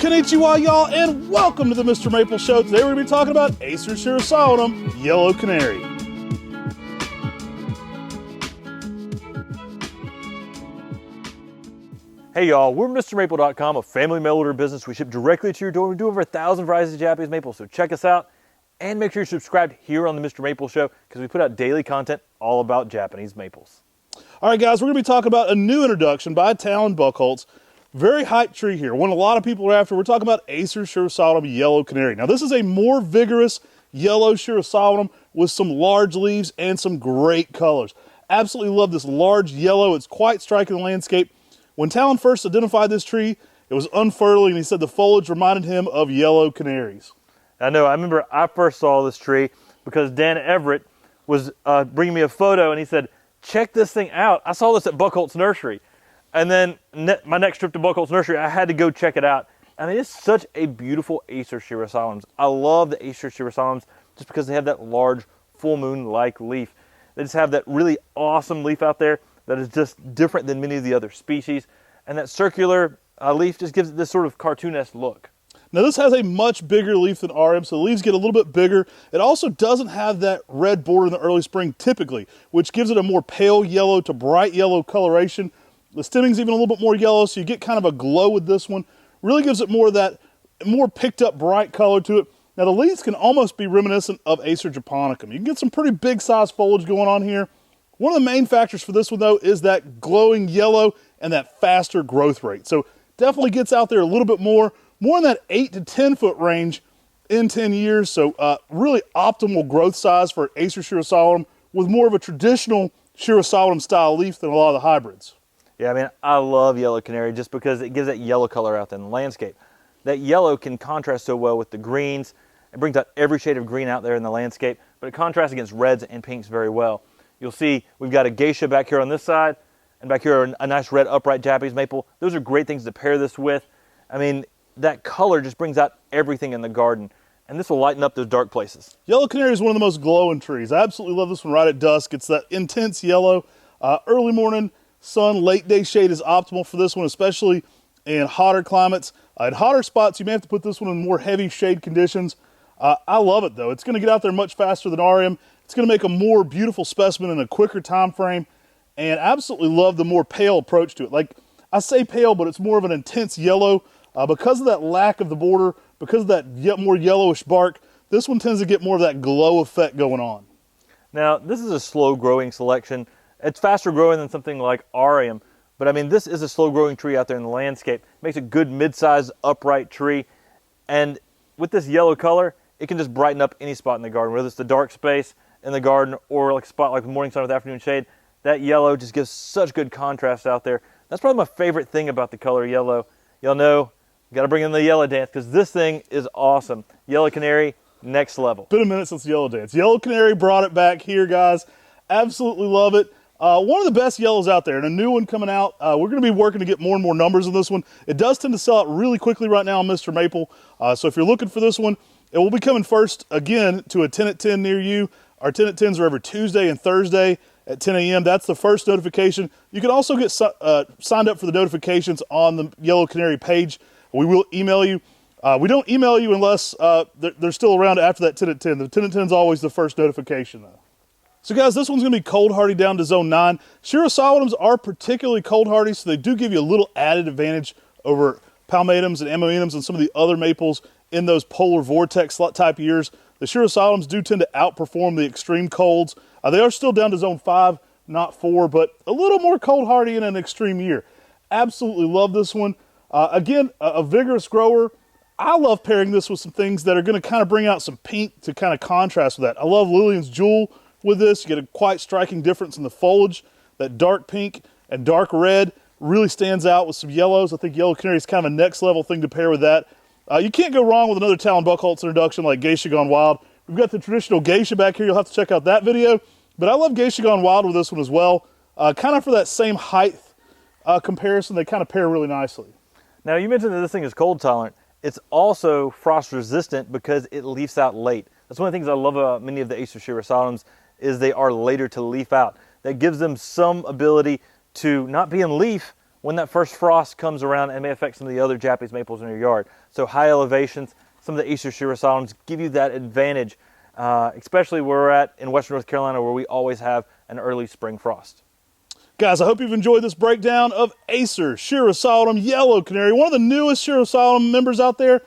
Konnichiwa, y'all, and welcome to the Mr. Maple Show. Today we're going to be talking about Acer shirasawanum, Yellow Canary. Hey y'all, we're MrMaple.com, a family mail order business. We ship directly to your door. We do over 1,000 varieties of Japanese maple, so check us out. And make sure you're subscribed here on the Mr. Maple Show because we put out daily content all about Japanese maples. All right, guys, we're going to be talking about a new introduction by Talon Buchholz. Very hyped tree here. One a lot of people are after. We're talking about Acer shirasawanum, Yellow Canary. Now, this is a more vigorous yellow shirasawanum with some large leaves and some great colors. Absolutely love this large yellow. It's quite striking in the landscape. When Talon first identified this tree, it was unfurling, and he said the foliage reminded him of yellow canaries. I know. I remember I first saw this tree because Dan Everett was bringing me a photo, and he said, check this thing out. I saw this at Buchholz Nursery. And then my next trip to Buchholz Nursery, I had to go check it out. I mean, it's such a beautiful Acer shirasawanum. I love the Acer shirasawanum just because they have that large full moon-like leaf. They just have that really awesome leaf out there that is just different than many of the other species. And that circular leaf just gives it this sort of cartoon-esque look. Now this has a much bigger leaf than RM, so the leaves get a little bit bigger. It also doesn't have that red border in the early spring typically, which gives it a more pale yellow to bright yellow coloration. The stemming's even a little bit more yellow, so you get kind of a glow with this one. Really gives it more of that more picked up bright color to it. Now the leaves can almost be reminiscent of Acer japonicum. You can get some pretty big size foliage going on here. One of the main factors for this one, though, is that glowing yellow and that faster growth rate. So definitely gets out there a little bit more in that 8 to 10 foot range in 10 years. So really optimal growth size for Acer shirasawanum with more of a traditional shirasawanum style leaf than a lot of the hybrids. Yeah, I mean, I love yellow canary just because it gives that yellow color out there in the landscape. That yellow can contrast so well with the greens. It brings out every shade of green out there in the landscape, but it contrasts against reds and pinks very well. You'll see we've got a geisha back here on this side, and back here a nice red upright Japanese maple. Those are great things to pair this with. I mean, that color just brings out everything in the garden, and this will lighten up those dark places. Yellow canary is one of the most glowing trees. I absolutely love this one right at dusk. It's that intense yellow. Early morning sun, late day shade is optimal for this one, especially in hotter climates. In hotter spots, you may have to put this one in more heavy shade conditions. I love it though. It's going to get out there much faster than RM. It's going to make a more beautiful specimen in a quicker time frame, and absolutely love the more pale approach to it. Like I say pale, but it's more of an intense yellow because of that lack of the border, because of that more yellowish bark. This one tends to get more of that glow effect going on. Now, this is a slow growing selection. It's faster growing than something like RM, but I mean, this is a slow growing tree out there in the landscape. It makes a good mid-sized upright tree, and with this yellow color, it can just brighten up any spot in the garden, whether it's the dark space in the garden or like a spot like morning sun with afternoon shade. That yellow just gives such good contrast out there. That's probably my favorite thing about the color yellow. Y'all know, you gotta bring in the yellow dance because this thing is awesome. Yellow canary, next level. Been a minute since the yellow dance. Yellow canary brought it back here, guys. Absolutely love it. One of the best yellows out there, and a new one coming out. We're going to be working to get more and more numbers on this one. It does tend to sell out really quickly right now on Mr. Maple. So if you're looking for this one, it will be coming first again to a 10 at 10 near you. Our 10 at 10s are every Tuesday and Thursday at 10 a.m. That's the first notification. You can also get signed up for the notifications on the Yellow Canary page. We will email you. We don't email you unless they're still around after that 10 at 10. The 10 at 10 is always the first notification, though. So guys, this one's going to be cold hardy down to zone 9. Shirasawanums are particularly cold hardy, so they do give you a little added advantage over palmatums and ammoenums and some of the other maples in those polar vortex type years. The shirasawanums do tend to outperform the extreme colds. They are still down to zone 5, not 4, but a little more cold hardy in an extreme year. Absolutely love this one. Again, a vigorous grower. I love pairing this with some things that are going to kind of bring out some pink to kind of contrast with that. I love Lillian's Jewel with this. You get a quite striking difference in the foliage. That dark pink and dark red really stands out with some yellows. I think Yellow Canary is kind of a next level thing to pair with that. You can't go wrong with another Talon Buchholz introduction like Geisha Gone Wild. We've got the traditional Geisha back here. You'll have to check out that video. But I love Geisha Gone Wild with this one as well. Kind of for that same height comparison, they kind of pair really nicely. Now, you mentioned that this thing is cold tolerant. It's also frost resistant because it leaves out late. That's one of the things I love about many of the Acer shirasawanums is they are later to leaf out. That gives them some ability to not be in leaf when that first frost comes around, it may affect some of the other Japanese maples in your yard. So high elevations, some of the Acer shirasawanums give you that advantage, especially where we're at in Western North Carolina, where we always have an early spring frost. Guys, I hope you've enjoyed this breakdown of Acer shirasawanum Yellow Canary, one of the newest shirasawanum members out there.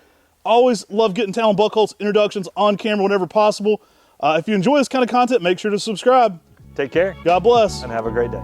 Always love getting Talon Buckholz introductions on camera whenever possible. If you enjoy this kind of content, make sure to subscribe. Take care. God bless. And have a great day.